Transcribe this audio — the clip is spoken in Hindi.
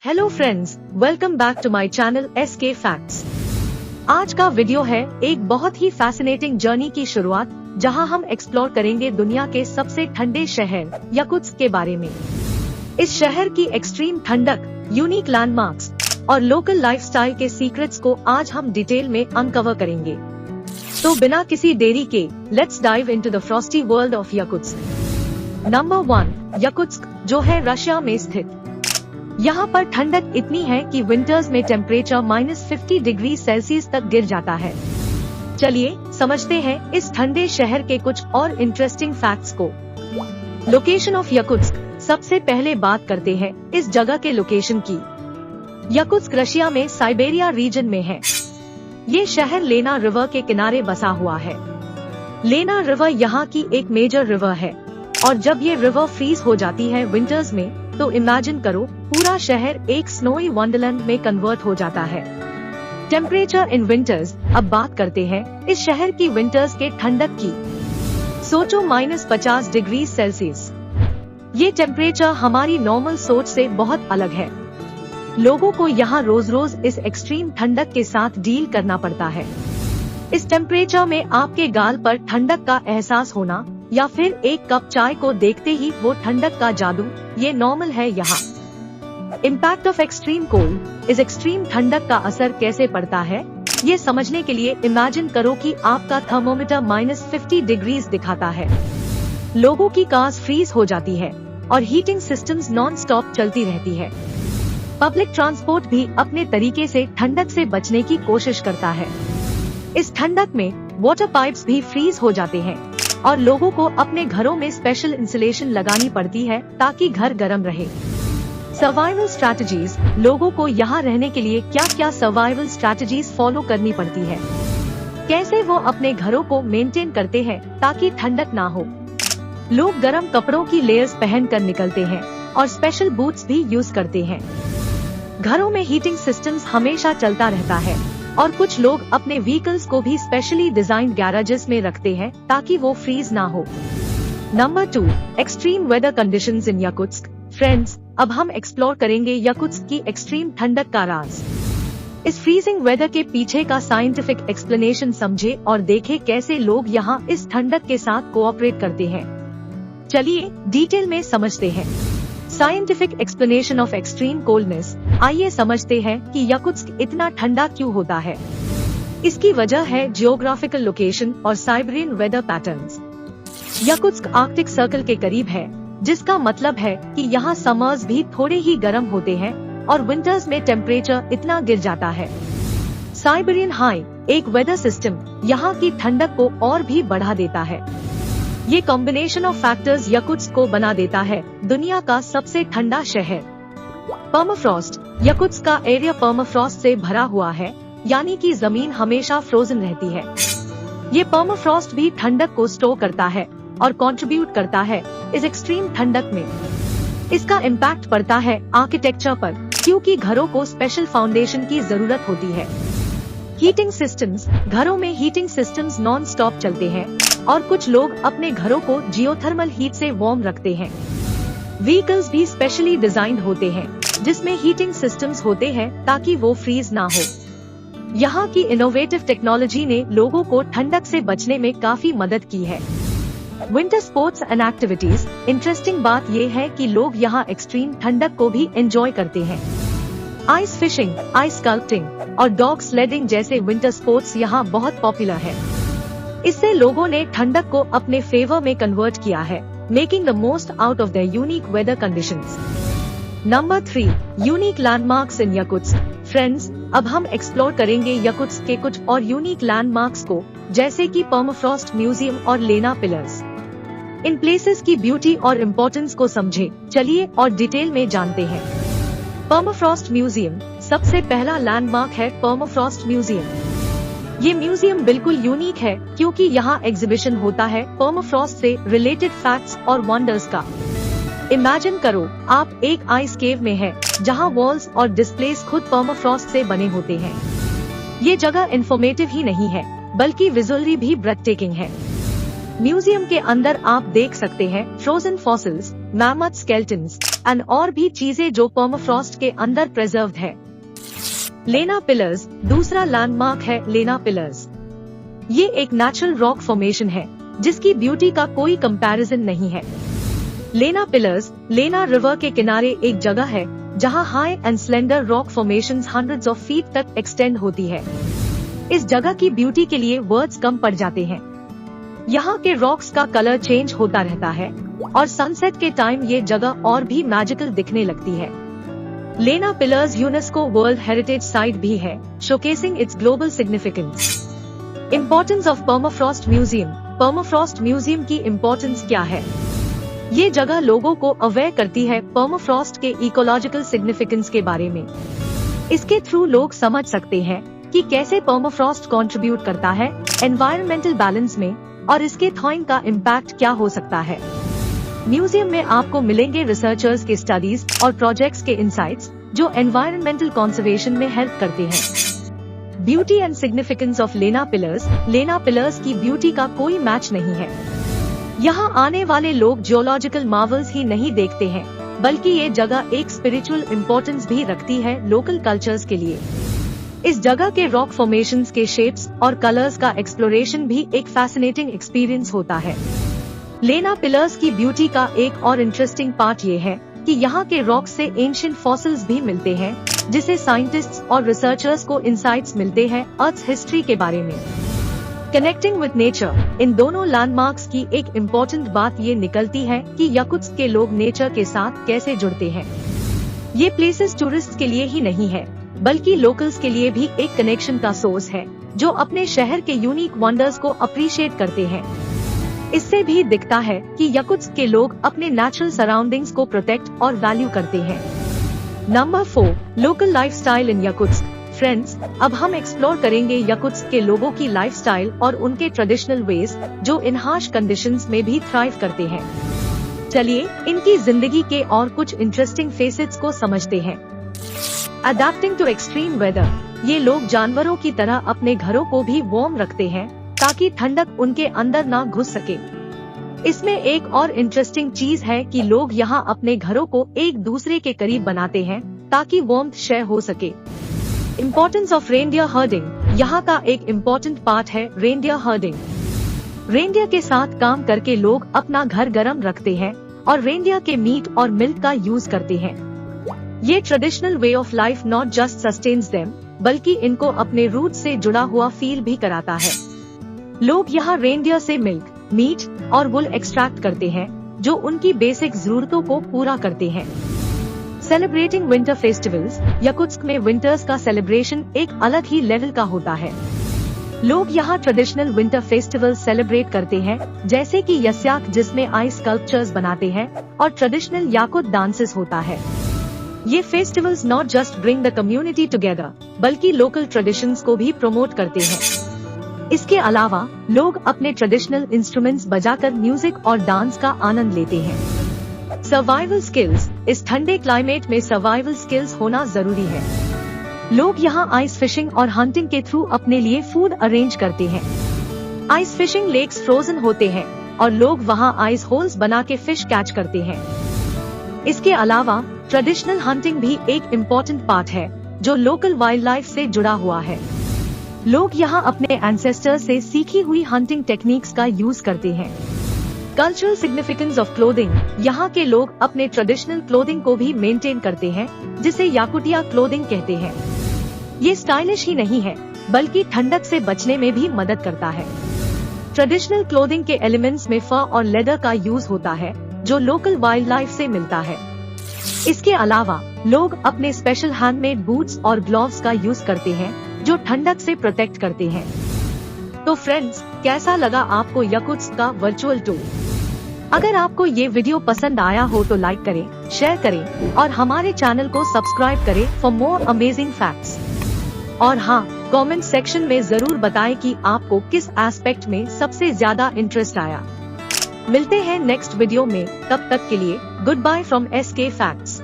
Hello friends, welcome back to my channel SK facts. आज का वीडियो है एक बहुत ही फैसिनेटिंग जर्नी की शुरुआत, जहां हम एक्सप्लोर करेंगे दुनिया के सबसे ठंडे शहर याकुत्स्क के बारे में। इस शहर की एक्सट्रीम ठंडक, यूनिक लैंडमार्क्स और लोकल लाइफस्टाइल के सीक्रेट्स को आज हम डिटेल में अनकवर करेंगे। तो बिना किसी देरी के let's dive into the Frosty world of Yakutsk. Number 1, Yakutsk, जो है रशिया में स्थित। यहाँ पर ठंडक इतनी है कि विंटर्स में टेम्परेचर -50 डिग्री सेल्सियस तक गिर जाता है। चलिए समझते हैं इस ठंडे शहर के कुछ और इंटरेस्टिंग फैक्ट्स को। Location of Yakutsk. सबसे पहले बात करते हैं इस जगह के लोकेशन की। याकुत्स्क रशिया में साइबेरिया रीजन में है। ये शहर लेना रिवर के किनारे बसा हुआ है। लेना रिवर यहाँ की एक मेजर रिवर है, और जब ये रिवर फ्रीज हो जाती है विंटर्स में, तो इमेजिन करो पूरा शहर एक स्नोई वंडरलैंड में कन्वर्ट हो जाता है। Temperature in winters. अब बात करते हैं इस शहर की विंटर्स के ठंडक की। सोचो -50 डिग्री सेल्सियस। ये टेम्परेचर हमारी नॉर्मल सोच से बहुत अलग है। लोगों को यहाँ रोज रोज इस एक्सट्रीम ठंडक के साथ डील करना पड़ता है। इस टेम्परेचर में आपके गाल पर ठंडक का एहसास होना, या फिर एक कप चाय को देखते ही वो ठंडक का जादू, ये नॉर्मल है यहाँ। Impact of extreme cold. इस एक्सट्रीम ठंडक का असर कैसे पड़ता है, ये समझने के लिए इमेजिन करो कि आपका थर्मोमीटर -50 डिग्रीज दिखाता है। लोगों की कार्स फ्रीज हो जाती है और हीटिंग सिस्टम्स नॉन स्टॉप चलती रहती है। पब्लिक ट्रांसपोर्ट भी अपने तरीके से ठंडक से बचने की कोशिश करता है। इस ठंडक में वाटर पाइप्स भी फ्रीज हो जाते हैं और लोगों को अपने घरों में स्पेशल इंसुलेशन लगानी पड़ती है ताकि घर गर्म रहे। Survival strategies. लोगों को यहाँ रहने के लिए क्या क्या सर्वाइवल स्ट्रैटेजीज फॉलो करनी पड़ती है, कैसे वो अपने घरों को मेंटेन करते हैं ताकि ठंडक ना हो। लोग गर्म कपड़ों की लेयर्स पहन कर निकलते हैं और स्पेशल बूट्स भी यूज करते हैं। घरों में हीटिंग सिस्टम्स हमेशा चलता रहता है, और कुछ लोग अपने व्हीकल्स को भी स्पेशली डिजाइन गैराजेस में रखते हैं ताकि वो फ्रीज ना हो। Number 2, extreme weather conditions in Yakutsk. Friends, अब हम एक्सप्लोर करेंगे याकुत्स्क की एक्सट्रीम ठंडक का राज। इस फ्रीजिंग वेदर के पीछे का साइंटिफिक एक्सप्लेनेशन समझे और देखे कैसे लोग यहाँ इस ठंडक के साथ कोऑपरेट करते हैं। चलिए डिटेल में समझते हैं scientific explanation of extreme coldness. आइए समझते हैं कि याकुत्स्क इतना ठंडा क्यों होता है। इसकी वजह है जियोग्राफिकल लोकेशन और Siberian weather patterns. Yakutsk Arctic circle के करीब है, जिसका मतलब है कि यहाँ समर्स भी थोड़े ही गर्म होते हैं और विंटर्स में टेम्परेचर इतना गिर जाता है। साइबेरियन हाई, एक वेदर सिस्टम, यहाँ की ठंडक को और भी बढ़ा देता है। ये कॉम्बिनेशन ऑफ फैक्टर्स याकुत्स्क को बना देता है दुनिया का सबसे ठंडा शहर। पर्माफ्रॉस्ट। याकुत्स्क का एरिया पर्माफ्रॉस्ट से भरा हुआ है, यानी कि जमीन हमेशा फ्रोजन रहती है। ये पर्माफ्रॉस्ट भी ठंडक को स्टोर करता है और कंट्रीब्यूट करता है इस एक्सट्रीम ठंडक में। इसका इम्पैक्ट पड़ता है आर्किटेक्चर पर, क्योंकि घरों को स्पेशल फाउंडेशन की जरूरत होती है। Heating systems. घरों में हीटिंग सिस्टम्स नॉन स्टॉप चलते हैं और कुछ लोग अपने घरों को जियोथर्मल हीट से वार्म रखते हैं। व्हीकल्स भी स्पेशली डिजाइंड होते हैं, जिसमें हीटिंग सिस्टम्स होते हैं ताकि वो फ्रीज ना हो। यहाँ की इनोवेटिव टेक्नोलॉजी ने लोगों को ठंडक से बचने में काफी मदद की है। Winter sports and activities. Interesting बात ये है कि लोग यहाँ एक्सट्रीम ठंडक को भी एंजॉय करते हैं। आइस फिशिंग, आइस स्कल्पटिंग और डॉग स्लेडिंग जैसे विंटर स्पोर्ट्स यहाँ बहुत पॉपुलर है। इससे लोगों ने ठंडक को अपने फेवर में कन्वर्ट किया है, making the most out of the unique weather conditions. Number 3, unique landmarks in Yakutsk. Friends, अब हम एक्सप्लोर करेंगे याकुत्स्क के कुछ और यूनिक लैंडमार्क्स को, जैसे कि पर्माफ्रॉस्ट म्यूजियम और लेना पिलर्स। इन प्लेसेस की ब्यूटी और इम्पोर्टेंस को समझे, चलिए और डिटेल में जानते हैं। Permafrost museum. सबसे पहला लैंडमार्क है पर्माफ्रॉस्ट म्यूजियम। ये म्यूजियम बिल्कुल यूनिक है, क्योंकि यहाँ एग्जीबिशन होता है पर्माफ्रॉस्ट से रिलेटेड फैक्ट्स और वंडर्स का। इमेजिन करो आप एक आइस केव में हैं, जहाँ वॉल्स और डिस्प्लेस खुद पर्माफ्रॉस्ट से बने होते हैं। ये जगह इंफॉर्मेटिव ही नहीं है, बल्कि विजुअली भी ब्रेथटेकिंग है। म्यूजियम के अंदर आप देख सकते हैं frozen fossils, mammoth skeletons, and और भी चीजें जो पर्माफ्रॉस्ट के अंदर प्रिजर्व्ड है। लेना पिलर्स दूसरा लैंडमार्क है। लेना पिलर्स ये एक नेचुरल रॉक फॉर्मेशन है जिसकी ब्यूटी का कोई कंपैरिजन नहीं है। लेना पिलर्स लेना रिवर के किनारे एक जगह है जहां high and slender rock formations hundreds of feet तक एक्सटेंड होती है। इस जगह की ब्यूटी के लिए वर्ड्स कम पड़ जाते हैं। यहाँ के रॉक्स का कलर चेंज होता रहता है और सनसेट के टाइम ये जगह और भी मैजिकल दिखने लगती है। लेना pillars UNESCO world heritage site भी है, showcasing it's global significance. Importance of permafrost museum. Permafrost museum की इम्पोर्टेंस क्या है? ये जगह लोगों को अवेयर करती है पर्माफ्रॉस्ट के इकोलॉजिकल सिग्निफिकेंस के बारे में। इसके थ्रू लोग समझ सकते हैं कि कैसे पर्माफ्रॉस्ट कंट्रीब्यूट करता है एनवायरमेंटल बैलेंस में और इसके थॉइंग का इम्पैक्ट क्या हो सकता है। म्यूजियम में आपको मिलेंगे रिसर्चर्स के स्टडीज और प्रोजेक्ट्स के इंसाइट्स जो एनवायरमेंटल कंजर्वेशन में हेल्प करते हैं। ब्यूटी एंड सिग्निफिकेंस ऑफ लेना पिलर्स। लेना पिलर्स की ब्यूटी का कोई मैच नहीं है। यहाँ आने वाले लोग जियोलॉजिकल मार्वल्स ही नहीं देखते हैं बल्कि ये जगह एक स्पिरिचुअल इम्पोर्टेंस भी रखती है लोकल कल्चर्स के लिए। इस जगह के रॉक फॉर्मेशंस के शेप्स और कलर्स का एक्सप्लोरेशन भी एक फैसिनेटिंग एक्सपीरियंस होता है। लेना पिलर्स की ब्यूटी का एक और इंटरेस्टिंग पार्ट ये है कि यहाँ के रॉक से एंशिएंट फॉसिल्स भी मिलते हैं जिसे साइंटिस्ट्स और रिसर्चर्स को इंसाइट्स मिलते हैं अर्थ हिस्ट्री के बारे में। Connecting with nature. इन दोनों लैंडमार्क्स की एक इम्पोर्टेंट बात ये निकलती है कि याकुत्स्क के लोग नेचर के साथ कैसे जुड़ते हैं। ये प्लेसेस टूरिस्ट के लिए ही नहीं है बल्कि लोकल्स के लिए भी एक कनेक्शन का सोर्स है जो अपने शहर के यूनिक वंडर्स को अप्रिशिएट करते हैं। इससे भी दिखता है कि याकुत्स्क के लोग अपने नेचुरल सराउंडिंग्स को प्रोटेक्ट और वैल्यू करते हैं। नंबर 4 लोकल लाइफस्टाइल इन याकुत्स्क। फ्रेंड्स, अब हम एक्सप्लोर करेंगे याकुत्स्क के लोगों की लाइफस्टाइल और उनके ट्रेडिशनल वेज जो इन हार्श कंडीशंस में भी थ्राइव करते हैं। चलिए इनकी जिंदगी के और कुछ इंटरेस्टिंग फेसेट्स को समझते हैं। Adapting to extreme weather. ये लोग जानवरों की तरह अपने घरों को भी वार्म रखते हैं ताकि ठंडक उनके अंदर ना घुस सके। इसमें एक और इंटरेस्टिंग चीज है कि लोग यहाँ अपने घरों को एक दूसरे के करीब बनाते हैं ताकि वार्मथ शेयर हो सके। Importance of reindeer herding. यहाँ का एक इम्पोर्टेंट पार्ट है रेनडियर हर्डिंग। रेनडियर के साथ काम करके लोग अपना घर गर्म रखते हैं और रेनडियर के मीट और मिल्क का यूज करते हैं। ये traditional way of life not just sustains them बल्कि इनको अपने रूट से जुड़ा हुआ फील भी कराता है। लोग यहाँ रेनडियर से मिल्क, मीट और वुल एक्सट्रैक्ट करते हैं जो उनकी बेसिक जरूरतों को पूरा करते हैं। Celebrating winter festivals. याकुत्स्क में विंटर्स का सेलिब्रेशन एक अलग ही लेवल का होता है। लोग यहाँ ट्रेडिशनल विंटर फेस्टिवल सेलिब्रेट करते हैं जैसे कि यस्याक जिसमें आइस स्कल्पचर्स बनाते हैं और ट्रेडिशनल याकुत डांसेस होता है। ये festivals not just bring the community together बल्कि लोकल ट्रेडिशंस को भी प्रमोट करते हैं। इसके अलावा लोग अपने ट्रेडिशनल इंस्ट्रूमेंट्स बजाकर म्यूजिक और डांस का आनंद लेते हैं। Survival skills. इस ठंडे क्लाइमेट में सर्वाइवल स्किल्स होना जरूरी है। लोग यहाँ आइस फिशिंग और हंटिंग के थ्रू अपने लिए फूड अरेंज करते हैं। आइस फिशिंग लेक्स फ्रोजन होते हैं और लोग वहाँ आइस होल्स बना के फिश कैच करते हैं। इसके अलावा ट्रेडिशनल हंटिंग भी एक इम्पोर्टेंट पार्ट है जो लोकल वाइल्ड लाइफ से जुड़ा हुआ है। लोग यहाँ अपने एंसेस्टर्स से सीखी हुई हंटिंग टेक्निक्स का यूज करते हैं। Cultural significance of clothing. यहाँ के लोग अपने ट्रेडिशनल क्लोथिंग को भी मेंटेन करते हैं जिसे याकुटिया क्लोथिंग कहते हैं। ये स्टाइलिश ही नहीं है बल्कि ठंडक से बचने में भी मदद करता है। ट्रेडिशनल क्लोथिंग के एलिमेंट्स में फर और लेदर का यूज होता है जो लोकल वाइल्ड लाइफ से मिलता है। इसके अलावा लोग अपने स्पेशल हैंडमेड बूट्स और ग्लव्स का यूज करते हैं जो ठंडक से प्रोटेक्ट करते हैं। तो फ्रेंड्स, कैसा लगा आपको याकुत्स्क का वर्चुअल टूर? अगर आपको ये वीडियो पसंद आया हो तो लाइक करें, शेयर करें और हमारे चैनल को सब्सक्राइब करें फॉर मोर अमेजिंग फैक्ट्स। और हाँ, कमेंट सेक्शन में जरूर बताएं कि आपको किस एस्पेक्ट में सबसे ज्यादा इंटरेस्ट आया। मिलते हैं नेक्स्ट वीडियो में, तब तक के लिए goodbye from SK facts.